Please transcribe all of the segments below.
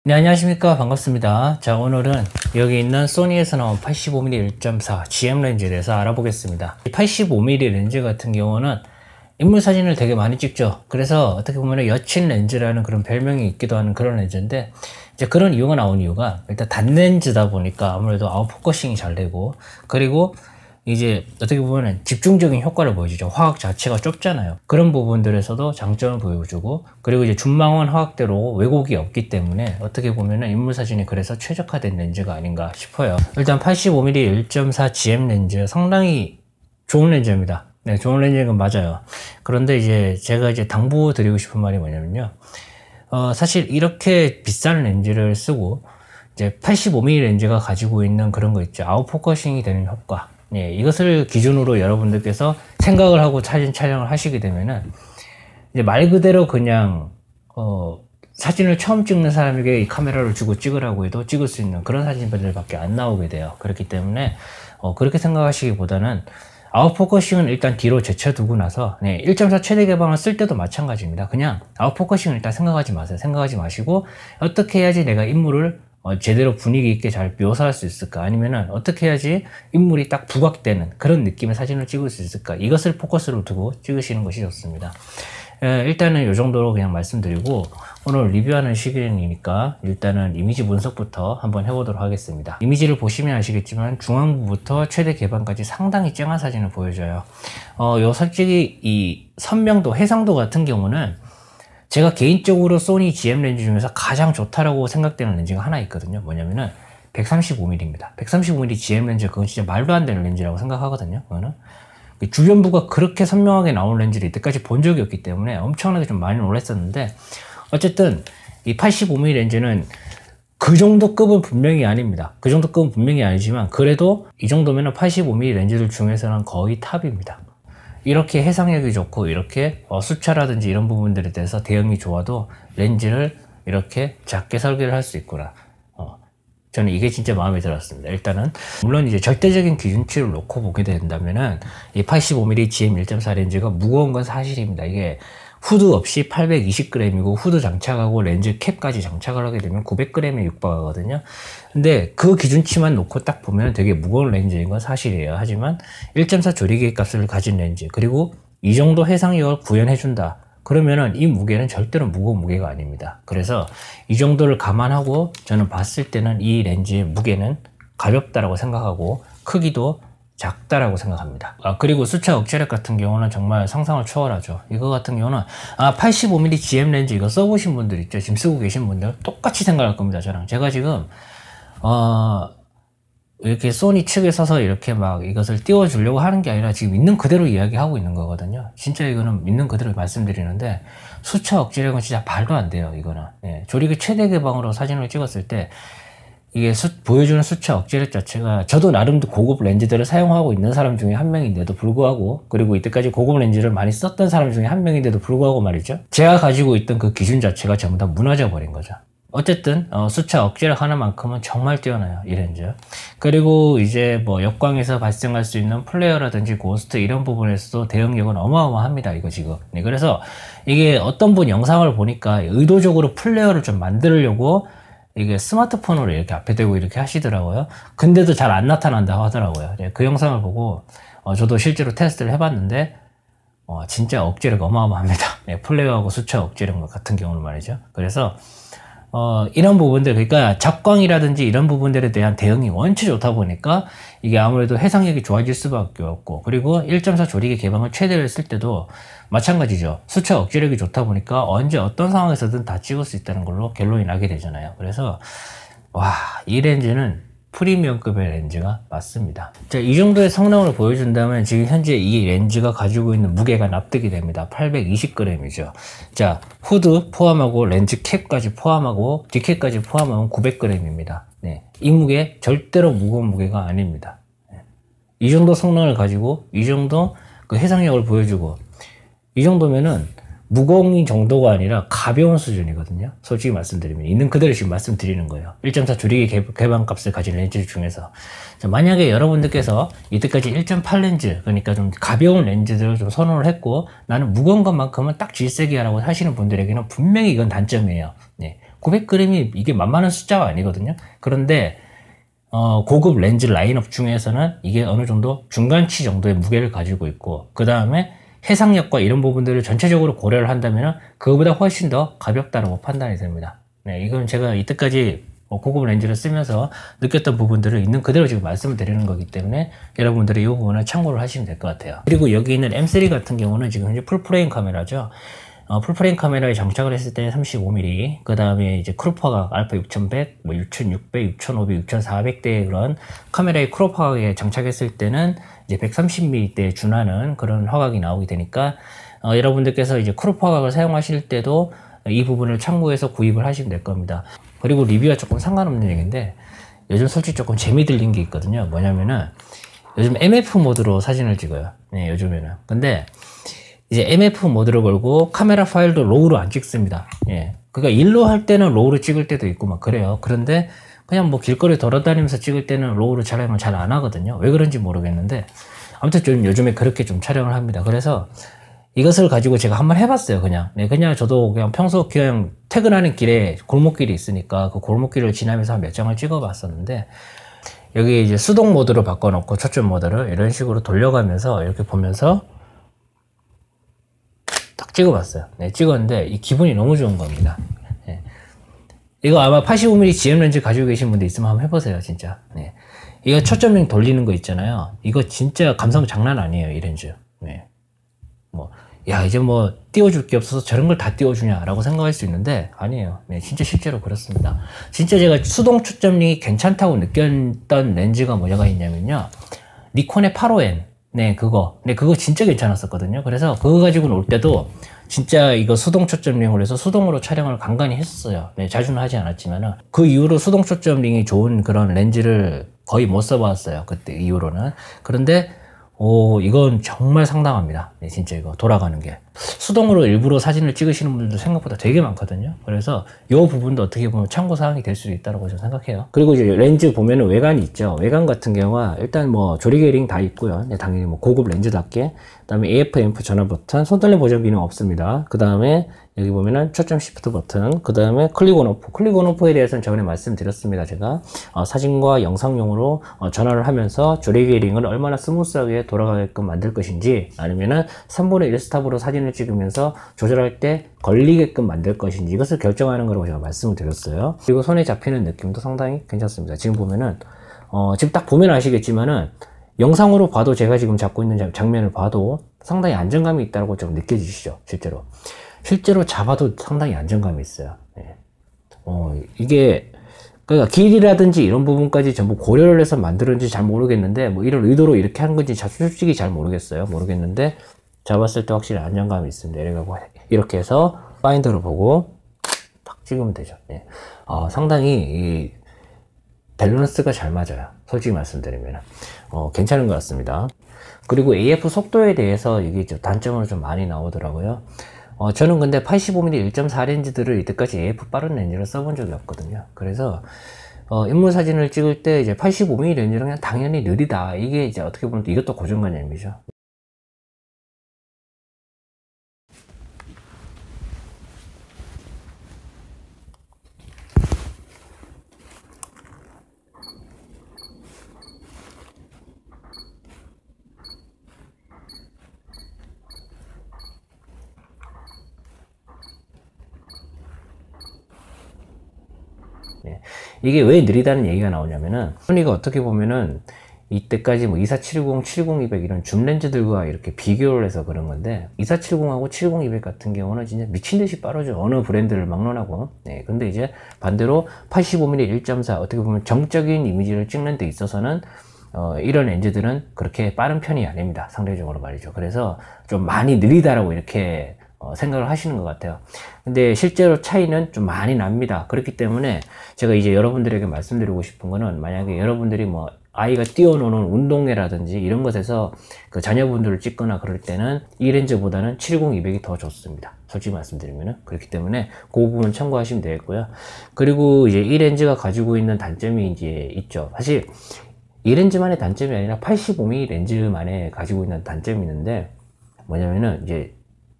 네, 안녕하십니까. 반갑습니다. 자, 오늘은 여기 있는 소니에서 나온 85mm 1.4 GM 렌즈에 대해서 알아보겠습니다. 85mm 렌즈 같은 경우는 인물 사진을 되게 많이 찍죠. 그래서 어떻게 보면 여친 렌즈라는 그런 별명이 있기도 하는 그런 렌즈인데, 이제 그런 이유가 나온 이유가 일단 단렌즈다 보니까 아무래도 아웃포커싱이 잘 되고, 그리고 이제 어떻게 보면 집중적인 효과를 보여주죠. 화각 자체가 좁잖아요. 그런 부분들에서도 장점을 보여주고, 그리고 이제 준망원 화각대로 왜곡이 없기 때문에 어떻게 보면 인물 사진이 그래서 최적화된 렌즈가 아닌가 싶어요. 일단 85mm 1.4 GM 렌즈 상당히 좋은 렌즈입니다. 네, 좋은 렌즈인 건 맞아요. 그런데 이제 제가 이제 당부드리고 싶은 말이 뭐냐면요. 사실 이렇게 비싼 렌즈를 쓰고 이제 85mm 렌즈가 가지고 있는 그런 거 있죠. 아웃포커싱이 되는 효과. 예, 이것을 기준으로 여러분들께서 생각을 하고 사진 촬영을 하시게 되면은 이제 말 그대로 그냥 사진을 처음 찍는 사람에게 이 카메라를 주고 찍으라고 해도 찍을 수 있는 그런 사진들밖에 안 나오게 돼요. 그렇기 때문에 그렇게 생각하시기보다는 아웃포커싱은 일단 뒤로 제쳐두고 나서 1.4 최대 개방을 쓸 때도 마찬가지입니다. 그냥 아웃포커싱을 일단 생각하지 마세요. 생각하지 마시고 어떻게 해야지 내가 인물을 제대로 분위기 있게 잘 묘사할 수 있을까, 아니면은 어떻게 해야지 인물이 딱 부각되는 그런 느낌의 사진을 찍을 수 있을까, 이것을 포커스로 두고 찍으시는 것이 좋습니다. 일단은 이 정도로 그냥 말씀드리고, 오늘 리뷰하는 시간이니까 일단은 이미지 분석부터 한번 해보도록 하겠습니다. 이미지를 보시면 아시겠지만 중앙부부터 최대 개방까지 상당히 쨍한 사진을 보여줘요. 솔직히 이 선명도, 해상도 같은 경우는 제가 개인적으로 소니 GM 렌즈 중에서 가장 좋다라고 생각되는 렌즈가 하나 있거든요. 뭐냐면은 135mm입니다. 135mm GM 렌즈, 그건 진짜 말도 안 되는 렌즈라고 생각하거든요. 그거는 주변부가 그렇게 선명하게 나온 렌즈를 이때까지 본 적이 없기 때문에 엄청나게 좀 많이 놀랐었는데, 어쨌든 이 85mm 렌즈는 그 정도 급은 분명히 아닙니다. 그 정도 급은 분명히 아니지만 그래도 이 정도면은 85mm 렌즈들 중에서는 거의 탑입니다. 이렇게 해상력이 좋고 이렇게 수차라든지 이런 부분들에 대해서 대응이 좋아도 렌즈를 이렇게 작게 설계를 할 수 있구나. 저는 이게 진짜 마음에 들었습니다. 일단은 물론 이제 절대적인 기준치를 놓고 보게 된다면은 이 85mm GM 1.4 렌즈가 무거운 건 사실입니다. 이게 후드 없이 820g이고 후드 장착하고 렌즈 캡까지 장착을 하게 되면 900g에 육박하거든요. 근데 그 기준치만 놓고 딱 보면 되게 무거운 렌즈인 건 사실이에요. 하지만 1.4 조리개 값을 가진 렌즈, 그리고 이 정도 해상력을 구현해준다. 그러면은 이 무게는 절대로 무거운 무게가 아닙니다. 그래서 이 정도를 감안하고 저는 봤을 때는 이 렌즈의 무게는 가볍다라고 생각하고 크기도 작다라고 생각합니다. 그리고 수차 억제력 같은 경우는 정말 상상을 초월하죠. 이거 같은 경우는 85mm GM 렌즈 이거 써보신 분들 있죠. 지금 쓰고 계신 분들 똑같이 생각할 겁니다. 저랑. 제가 지금 이렇게 소니 측에 서서 이렇게 막 이것을 띄워주려고 하는 게 아니라 지금 있는 그대로 이야기하고 있는 거거든요. 진짜 이거는 있는 그대로 말씀드리는데, 수차 억제력은 진짜 말도 안 돼요. 이거는 조리개 최대 개방으로 사진을 찍었을 때 이게 보여주는 수차 억제력 자체가, 저도 나름도 고급 렌즈들을 사용하고 있는 사람 중에 한 명인데도 불구하고, 그리고 이때까지 고급 렌즈를 많이 썼던 사람 중에 한 명인데도 불구하고 말이죠, 제가 가지고 있던 그 기준 자체가 전부 다 무너져 버린 거죠. 어쨌든 수차 억제력 하나만큼은 정말 뛰어나요, 이 렌즈. 그리고 이제 뭐 역광에서 발생할 수 있는 플레어라든지 고스트 이런 부분에서도 대응력은 어마어마합니다, 이거 지금. 그래서 이게 어떤 분 영상을 보니까 의도적으로 플레어를 좀 만들려고 이게 스마트폰으로 이렇게 앞에 대고 이렇게 하시더라고요. 근데도 잘 안 나타난다 하더라고요. 그 영상을 보고 저도 실제로 테스트를 해봤는데 진짜 억제력 어마어마합니다. 플레어하고 수차 억제력 같은 경우는 말이죠. 그래서 이런 부분들, 그러니까 적광이라든지 이런 부분들에 대한 대응이 원체 좋다 보니까 이게 아무래도 해상력이 좋아질 수밖에 없고, 그리고 1.4 조리개 개방을 최대로 했을 때도 마찬가지죠. 수차 억제력이 좋다 보니까 언제 어떤 상황에서든 다 찍을 수 있다는 걸로 결론이 나게 되잖아요. 그래서 이 렌즈는 프리미엄급의 렌즈가 맞습니다. 자, 이 정도의 성능을 보여준다면 지금 현재 이 렌즈가 가지고 있는 무게가 납득이 됩니다. 820g이죠. 자, 후드 포함하고 렌즈 캡까지 포함하고 디캡까지 포함하면 900g입니다. 이 무게 절대로 무거운 무게가 아닙니다. 이 정도 성능을 가지고 이 정도 그 해상력을 보여주고, 이 정도면은 무거운 정도가 아니라 가벼운 수준이거든요. 솔직히 말씀드리면 있는 그대로 지금 말씀드리는 거예요. 1.4 조리개 개방 값을 가진 렌즈 중에서. 자, 만약에 여러분들께서 이때까지 1.8 렌즈, 그러니까 좀 가벼운 렌즈들을 좀 선호를 했고 나는 무거운 것만큼은 딱 질색이야라고 하시는 분들에게는 분명히 이건 단점이에요. 900g이 이게 만만한 숫자가 아니거든요. 그런데 고급 렌즈 라인업 중에서는 이게 어느 정도 중간치 정도의 무게를 가지고 있고, 그 다음에 해상력과 이런 부분들을 전체적으로 고려를 한다면 그거보다 훨씬 더 가볍다고 판단이 됩니다. 네, 이건 제가 이때까지 고급 렌즈를 쓰면서 느꼈던 부분들을 있는 그대로 지금 말씀을 드리는 거기 때문에 여러분들이 이 부분을 참고를 하시면 될 것 같아요. 그리고 여기 있는 M3 같은 경우는 지금 현재 풀프레임 카메라죠. 풀프레임 카메라에 장착을 했을 때 35mm, 그 다음에 이제 크롭화각 알파 6100, 뭐 6600, 6500, 6400대의 그런 카메라의 크롭화각에 장착했을 때는 이제 130mm대에 준하는 그런 화각이 나오게 되니까, 여러분들께서 이제 크롭화각을 사용하실 때도 이 부분을 참고해서 구입을 하시면 될 겁니다. 그리고 리뷰와 조금 상관없는 얘기인데, 요즘 솔직히 조금 재미 들린 게 있거든요. 뭐냐면은, 요즘 MF 모드로 사진을 찍어요. 네, 요즘에는. 근데, 이제 MF 모드를 걸고 카메라 파일도 로우로 안 찍습니다. 예. 그러니까 일로 할 때는 로우로 찍을 때도 있고 막 그래요. 그런데 그냥 뭐 길거리 돌아다니면서 찍을 때는 로우로 촬영을 잘 안 하거든요. 왜 그런지 모르겠는데 아무튼 좀 요즘에 그렇게 좀 촬영을 합니다. 그래서 이것을 가지고 제가 한번 해봤어요. 그냥. 네, 그냥 저도 그냥 평소 그냥 퇴근하는 길에 골목길이 있으니까 그 골목길을 지나면서 한 몇 장을 찍어봤었는데, 여기 이제 수동 모드로 바꿔놓고 초점 모드를 이런 식으로 돌려가면서 이렇게 보면서 딱 찍어봤어요. 네, 찍었는데 이 기분이 너무 좋은 겁니다. 네. 이거 아마 85mm GM 렌즈 가지고 계신 분들 있으면 한번 해보세요, 진짜. 네. 이거 초점ring 돌리는 거 있잖아요. 이거 진짜 감성 장난 아니에요, 이 렌즈. 네. 야, 이제 뭐 띄워줄 게 없어서 저런 걸 다 띄워주냐라고 생각할 수 있는데 아니에요. 네, 진짜 실제로 그렇습니다. 진짜 제가 수동 초점링이 괜찮다고 느꼈던 렌즈가 뭐가 있냐면요, 니콘의 85N. 네, 그거 진짜 괜찮았었거든요. 그래서 그거 가지고 놀 때도 진짜 이거 수동 초점링을 해서 수동으로 촬영을 간간히 했었어요. 네, 자주는 하지 않았지만은 그 이후로 수동 초점링이 좋은 그런 렌즈를 거의 못 써봤어요. 그때 이후로는. 그런데 이건 정말 상당합니다. 네, 진짜 이거 돌아가는 게. 수동으로 일부러 사진을 찍으시는 분들도 생각보다 되게 많거든요. 그래서 이 부분도 어떻게 보면 참고사항이 될 수 있다고 저는 생각해요. 그리고 이제 렌즈 보면은 외관이 있죠. 외관 같은 경우가 일단 뭐 조리개링 다 있고요. 네, 당연히 뭐 고급 렌즈답게. 그 다음에 AF, 앰프 전원 버튼, 손떨림 보정 기능 없습니다. 그 다음에 여기 보면은 초점 시프트 버튼, 그 다음에 클릭 온 오프. 클릭 온 오프에 대해서는 저번에 말씀드렸습니다. 제가 사진과 영상용으로 전환을 하면서 조리개링을 얼마나 스무스하게 돌아가게끔 만들 것인지, 아니면은 3분의 1 스탑으로 사진을 찍으면서 조절할 때 걸리게끔 만들 것인지, 이것을 결정하는 거라고 제가 말씀을 드렸어요. 그리고 손에 잡히는 느낌도 상당히 괜찮습니다. 지금 보면은 지금 딱 보면 아시겠지만은 영상으로 봐도, 제가 지금 잡고 있는 장면을 봐도 상당히 안정감이 있다고 좀 느껴지시죠? 실제로 잡아도 상당히 안정감이 있어요. 네. 이게 그러니까 길이라든지 이런 부분까지 전부 고려를 해서 만들었는지 잘 모르겠는데, 뭐 이런 의도로 이렇게 한 건지 솔직히 잘 모르겠는데 잡았을 때 확실히 안정감이 있습니다. 이렇게 해서 파인더를 보고 딱 찍으면 되죠. 네. 상당히 이 밸런스가 잘 맞아요. 솔직히 말씀드리면 괜찮은 것 같습니다. 그리고 AF 속도에 대해서 이게 단점으로 좀 많이 나오더라고요. 저는 근데 85mm 1.4 렌즈들을 이때까지 AF 빠른 렌즈를 써본 적이 없거든요. 그래서 인물 사진을 찍을 때 이제 85mm 렌즈는 그냥 당연히 느리다, 이게 이제 어떻게 보면 이것도 고정관념이죠. 네. 이게 왜 느리다는 얘기가 나오냐면은, 소니가 어떻게 보면은 이때까지 뭐 2470, 70200 이런 줌 렌즈들과 이렇게 비교를 해서 그런 건데, 2470하고 70200 같은 경우는 진짜 미친듯이 빠르죠. 어느 브랜드를 막론하고. 네. 근데 이제 반대로 85mm 1.4, 어떻게 보면 정적인 이미지를 찍는 데 있어서는 이런 렌즈들은 그렇게 빠른 편이 아닙니다. 상대적으로 말이죠. 그래서 좀 많이 느리다라고 이렇게 생각을 하시는 것 같아요. 근데 실제로 차이는 좀 많이 납니다. 그렇기 때문에 제가 이제 여러분들에게 말씀드리고 싶은 거는, 만약에 여러분들이 뭐 아이가 뛰어노는 운동회라든지 이런 것에서 그 자녀분들을 찍거나 그럴 때는 이 렌즈보다는 70200이 더 좋습니다. 솔직히 말씀드리면은. 그렇기 때문에 그 부분 참고하시면 되겠고요. 그리고 이제 이 렌즈가 가지고 있는 단점이 이제 있죠. 사실 이 렌즈만의 단점이 아니라 85mm 렌즈만에 가지고 있는 단점이 있는데, 뭐냐면은 이제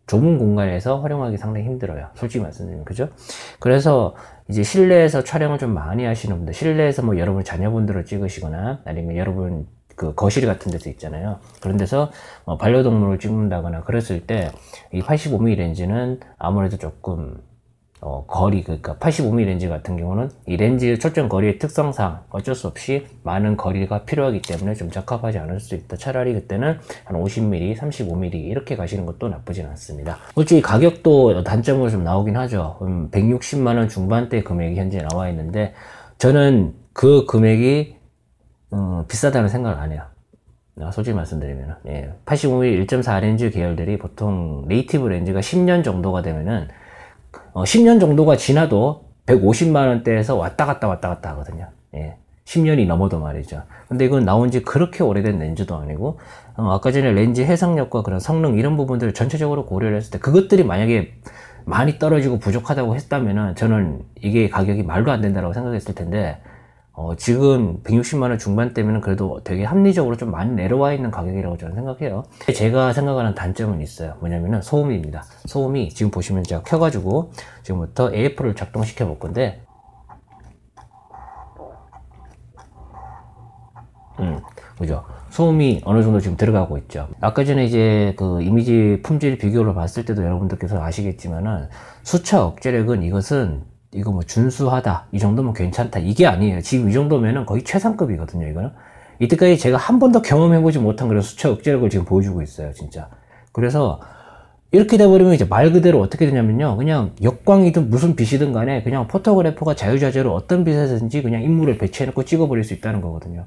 좁은 공간에서 활용하기 상당히 힘들어요. 솔직히 말씀드리면. 그죠? 그래서 이제 실내에서 촬영을 좀 많이 하시는 분들, 실내에서 뭐 여러분 자녀분들을 찍으시거나 아니면 여러분 그 거실 같은 데서 있잖아요. 그런 데서 반려동물을 찍는다거나 그랬을 때 이 85mm 렌즈는 아무래도 조금 그러니까 85mm 렌즈 같은 경우는 이 렌즈 초점 거리의 특성상 어쩔 수 없이 많은 거리가 필요하기 때문에 좀 적합하지 않을 수 있다. 차라리 그때는 한 50mm, 35mm 이렇게 가시는 것도 나쁘진 않습니다. 솔직히 가격도 단점으로 좀 나오긴 하죠. 160만원 중반대 금액이 현재 나와 있는데 저는 그 금액이 비싸다는 생각을 안 해요. 솔직히 말씀드리면 85mm 1.4 렌즈 계열들이 보통 네이티브 렌즈가 10년 정도가 되면은 10년 정도가 지나도 150만원대에서 왔다 갔다 하거든요. 10년이 넘어도 말이죠. 근데 이건 나온 지 그렇게 오래된 렌즈도 아니고 아까 전에 렌즈 해상력과 그런 성능 이런 부분들을 전체적으로 고려를 했을 때 그것들이 만약에 많이 떨어지고 부족하다고 했다면은 저는 이게 가격이 말도 안 된다고 생각했을 텐데 지금 160만원 중반대면 그래도 되게 합리적으로 좀 많이 내려와 있는 가격이라고 저는 생각해요. 제가 생각하는 단점은 있어요. 뭐냐면은 소음입니다. 소음이 지금 보시면 제가 켜가지고 지금부터 AF를 작동시켜 볼 건데 그죠? 소음이 어느 정도 지금 들어가고 있죠. 아까 전에 이제 그 이미지 품질 비교를 봤을 때도 여러분들께서 아시겠지만은 수차 억제력은 이거 뭐 준수하다 이 정도면 괜찮다 이게 아니에요. 지금 이 정도면은 거의 최상급이거든요. 이거는 이때까지 제가 한 번도 경험해보지 못한 그런 수차 억제력을 지금 보여주고 있어요. 진짜. 그래서 이렇게 돼버리면 이제 말 그대로 어떻게 되냐면요, 그냥 역광이든 무슨 빛이든 간에 그냥 포토그래퍼가 자유자재로 어떤 빛에서든지 그냥 인물을 배치해놓고 찍어버릴 수 있다는 거거든요.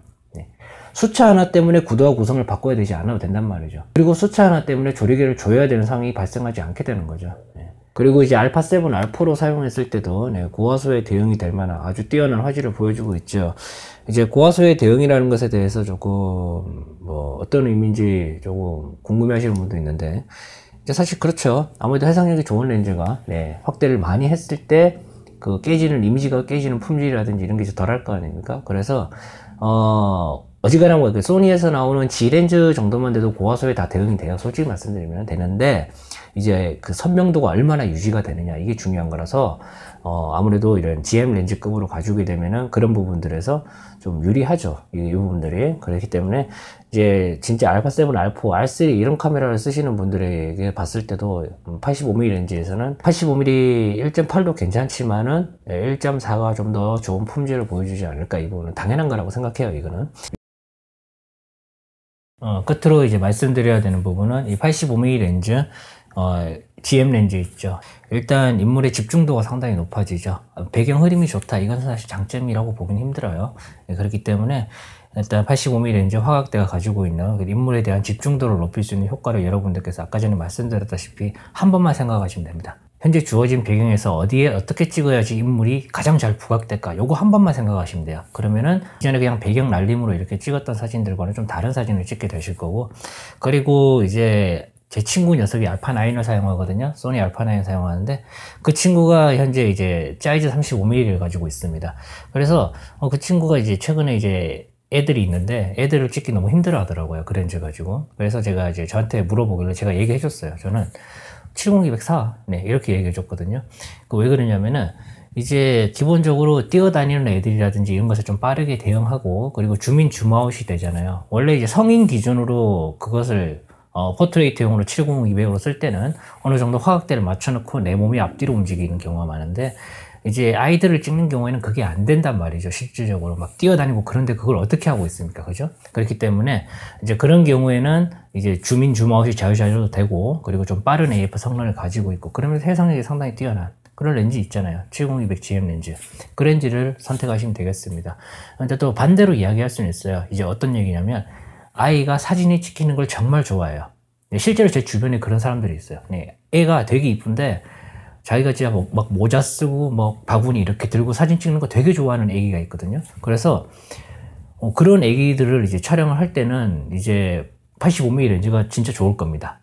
수차 하나 때문에 구도와 구성을 바꿔야 되지 않아도 된단 말이죠. 그리고 수차 하나 때문에 조리개를 조여야 되는 상황이 발생하지 않게 되는 거죠. 그리고 이제 알파7 R4로 사용했을 때도 고화소에 대응이 될 만한 아주 뛰어난 화질을 보여주고 있죠. 이제 고화소에 대응이라는 것에 대해서 조금 어떤 의미인지 조금 궁금해 하시는 분도 있는데 이제 사실 그렇죠. 아무래도 해상력이 좋은 렌즈가 확대를 많이 했을 때 그 깨지는 이미지가 깨지는 품질이라든지 이런 게 이제 덜할 거 아닙니까? 그래서 어지간한 거 소니에서 나오는 G렌즈 정도만 돼도 고화소에 다 대응이 돼요. 솔직히 말씀드리면 되는데 이제 그 선명도가 얼마나 유지가 되느냐 이게 중요한 거라서 아무래도 이런 GM 렌즈급으로 가지게 되면은 그런 부분들에서 좀 유리하죠. 이 부분들이. 그렇기 때문에 이제 진짜 알파7, R4, R3 이런 카메라를 쓰시는 분들에게 봤을 때도 85mm 렌즈에서는 85mm 1.8도 괜찮지만은 1.4가 좀 더 좋은 품질을 보여주지 않을까. 이 부분은 당연한 거라고 생각해요. 이거는. 끝으로 이제 말씀드려야 되는 부분은 이 85mm 렌즈 GM 렌즈 있죠. 일단 인물의 집중도가 상당히 높아지죠. 배경 흐림이 좋다. 이건 사실 장점이라고 보긴 힘들어요. 그렇기 때문에 일단 85mm 렌즈 화각대가 가지고 있는 인물에 대한 집중도를 높일 수 있는 효과를 여러분들께서 아까 전에 말씀드렸다시피 한 번만 생각하시면 됩니다. 현재 주어진 배경에서 어디에 어떻게 찍어야지 인물이 가장 잘 부각될까, 요거 한 번만 생각하시면 돼요. 그러면은 이전에 그냥 배경 날림으로 이렇게 찍었던 사진들과는 좀 다른 사진을 찍게 되실 거고, 그리고 이제 제 친구 녀석이 알파9을 사용하거든요. 소니 알파9 사용하는데 그 친구가 현재 이제 사이즈 35mm를 가지고 있습니다. 그래서 그 친구가 이제 최근에 이제 애들이 있는데 애들을 찍기 너무 힘들어 하더라고요. 그 렌즈 가지고. 그래서 제가 이제 저한테 물어보길래 제가 얘기해 줬어요. 저는 70204 이렇게 얘기해 줬거든요. 왜 그러냐면은 이제 기본적으로 뛰어다니는 애들이라든지 이런 것을 좀 빠르게 대응하고, 그리고 줌인 줌아웃이 되잖아요. 원래 이제 성인 기준으로 그것을 포트레이트용으로 70200으로 쓸 때는 어느 정도 화각대를 맞춰놓고 내 몸이 앞뒤로 움직이는 경우가 많은데, 이제 아이들을 찍는 경우에는 그게 안 된단 말이죠. 실질적으로 막 뛰어다니고 그런데 그걸 어떻게 하고 있습니까? 그죠? 그렇기 때문에 이제 그런 경우에는 이제 줌인 줌아웃이 자유자재로 되고, 그리고 좀 빠른 AF 성능을 가지고 있고, 그러면 해상력이 상당히 뛰어난 그런 렌즈 있잖아요. 70200 GM 렌즈. 그 렌즈를 선택하시면 되겠습니다. 근데 또 반대로 이야기할 수는 있어요. 이제 어떤 얘기냐면, 아이가 사진이 찍히는 걸 정말 좋아해요. 실제로 제 주변에 그런 사람들이 있어요. 애가 되게 이쁜데 자기가 진짜 막 모자 쓰고 뭐 바구니 이렇게 들고 사진 찍는 거 되게 좋아하는 애기가 있거든요. 그래서 그런 애기들을 이제 촬영을 할 때는 이제 85mm 렌즈가 진짜 좋을 겁니다.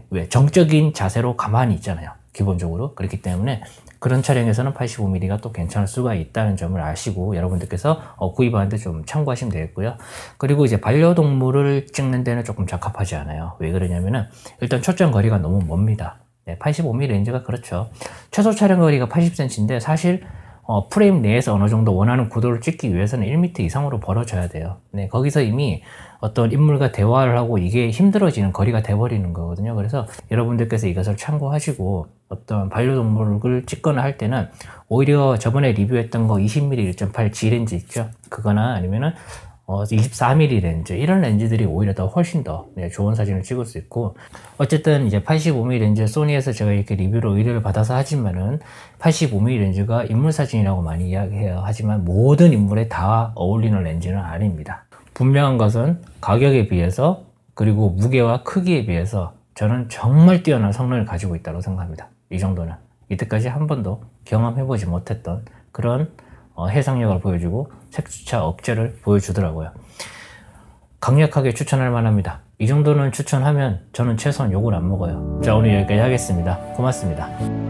왜? 정적인 자세로 가만히 있잖아요. 기본적으로. 그렇기 때문에 그런 촬영에서는 85mm가 또 괜찮을 수가 있다는 점을 아시고 여러분들께서 구입하는데 좀 참고하시면 되겠고요. 그리고 이제 반려동물을 찍는 데는 조금 적합하지 않아요. 왜 그러냐면은 일단 초점 거리가 너무 멉니다. 85mm 렌즈가 그렇죠. 최소 촬영 거리가 80cm인데 사실 프레임 내에서 어느 정도 원하는 구도를 찍기 위해서는 1m 이상으로 벌어져야 돼요. 거기서 이미 어떤 인물과 대화를 하고 이게 힘들어지는 거리가 돼버리는 거거든요. 그래서 여러분들께서 이것을 참고하시고 어떤 반려동물을 찍거나 할 때는 오히려 저번에 리뷰했던 거 20mm 1.8 G 렌즈 있죠. 그거나 아니면은 24mm 렌즈, 이런 렌즈들이 오히려 더 훨씬 더 좋은 사진을 찍을 수 있고, 어쨌든 이제 85mm 렌즈 소니에서 제가 이렇게 리뷰로 의뢰를 받아서 하지만은 85mm 렌즈가 인물 사진이라고 많이 이야기해요. 하지만 모든 인물에 다 어울리는 렌즈는 아닙니다. 분명한 것은 가격에 비해서 그리고 무게와 크기에 비해서 저는 정말 뛰어난 성능을 가지고 있다고 생각합니다. 이 정도는 이때까지 한 번도 경험해보지 못했던 그런 해상력을 보여주고 색주차 억제를 보여주더라고요. 강력하게 추천할 만합니다. 이 정도는 추천하면 저는 최소한 욕을 안 먹어요. 자, 오늘 여기까지 하겠습니다. 고맙습니다.